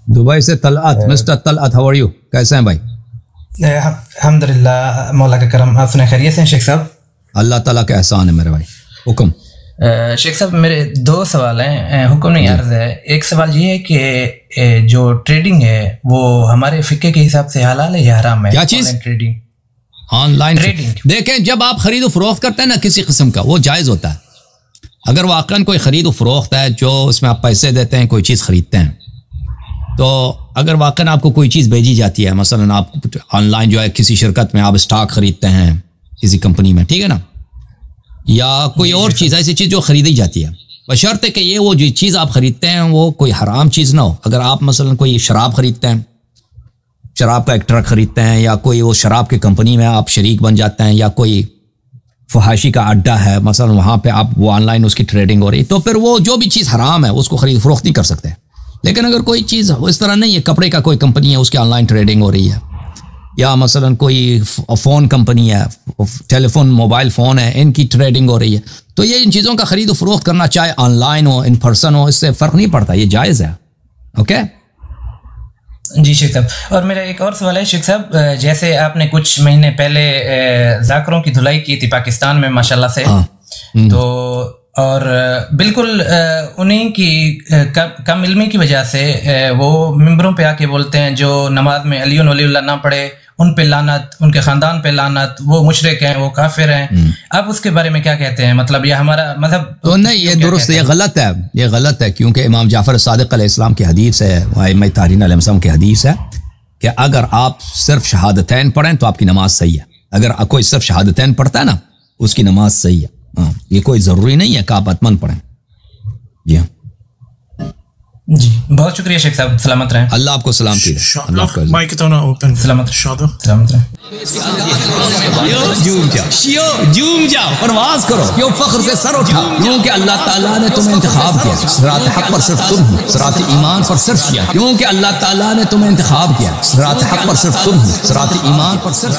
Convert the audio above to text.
Dubai से Talat, mister Talat, how are you, कैसे हैं भाई? अल्हम्दुलिल्लाह, मौला का करम। आप सुने खैरियत हैं शेख साहब? अल्लाह ताला का एहसान है मेरे भाई। हुक्म। शेख साहब मेरे दो सवाल हैं, हुक्म नहीं अर्ज है। एक सवाल ये है कि जो ट्रेडिंग है वो हमारे फिक्के के हिसाब से हलाल है या हराम है? क्या चीज? Trading, online trading. देखें, जब आप खरीदो फरोख्त करते हैं ना किसी किस्म का, वो जायज़ होता है। अगर वाकई कोई खरीदो फरोख्त है जो उसमें आप पैसे देते हैं, कोई चीज़ खरीदते हैं, तो अगर वाकई आपको कोई चीज़ भेजी जाती है, मसलन आप ऑनलाइन जो है किसी शिरकत में आप स्टॉक खरीदते हैं किसी कंपनी में, ठीक है ना, या कोई और चीज़, ऐसी चीज़ जो खरीदी जाती है, बशर्ते कि ये वो जो चीज़ आप खरीदते हैं वो कोई हराम चीज़ ना हो। अगर आप मसलन कोई शराब खरीदते हैं, शराब का एक ट्रक खरीदते हैं, या कोई वो शराब की कंपनी में आप शरीक बन जाते हैं, या कोई फहाशी का अड्डा है मसलन, वहाँ पे आप वो ऑनलाइन उसकी ट्रेडिंग हो रही, तो फिर वो जो भी चीज़ हराम है उसको खरीद फरोख्त नहीं कर सकते। लेकिन अगर कोई चीज़ इस तरह नहीं है, कपड़े का कोई कंपनी है उसकी ऑनलाइन ट्रेडिंग हो रही है, या मसलन कोई फ़ोन कंपनी है, टेलीफोन मोबाइल फ़ोन है, इनकी ट्रेडिंग हो रही है, तो ये इन चीज़ों का ख़रीद फरोख्त करना चाहे ऑनलाइन हो इन पर्सन हो, इससे फ़र्क नहीं पड़ता, ये जायज़ है। ओके जी शेख साहब, और मेरा एक और सवाल है शेख साहब, जैसे आपने कुछ महीने पहले जाकरों की धुलाई की थी पाकिस्तान में माशाल्लाह से, तो और बिल्कुल उन्हीं की कम इल्मी की वजह से वो मिंबरों पे आके बोलते हैं जो नमाज में अली वलीउल्लाह ना पढ़े उन पे लानत, उनके ख़ानदान पे लानत, वो मुशरिक हैं, वो काफिर हैं। आप उसके बारे में क्या कहते हैं? मतलब ये हमारा मतलब तो नहीं, ये दुरुस्त, ये गलत है, ये गलत है, क्योंकि इमाम जाफर सादिक अलैहिस्सलाम की हदीस है, इमाम तारीन अलैहिस्सलाम की हदीस है कि अगर आप सिर्फ शहादतैन पढ़ें तो आपकी नमाज सही है। अगर कोई सिर्फ शहादतैन पढ़ता है ना, उसकी नमाज सही है। हाँ, ये कोई ज़रूरी नहीं है कि आप अतमन पढ़ें। जी हाँ जी, बहुत शुक्रिया शेख साहब, सलामत रहें। अल्लाह आपको सलाम कीजिए। माइक तो ना ओपन, सलामत सलामत रहें। जूम जाओ, परवाज करो, क्यों फख्र से सर उठाओ, क्योंकि अल्लाह ताला ने तुम्हें इंतखाब किया। सिरात हक पर सिर्फ तुम हो, सिरात ईमान पर सिर्फ किया, क्योंकि अल्लाह ताला ने तुम्हें इंतखाब किया। सिरात हक पर सिर्फ तुम हो, सिरात ईमान पर सिर्फ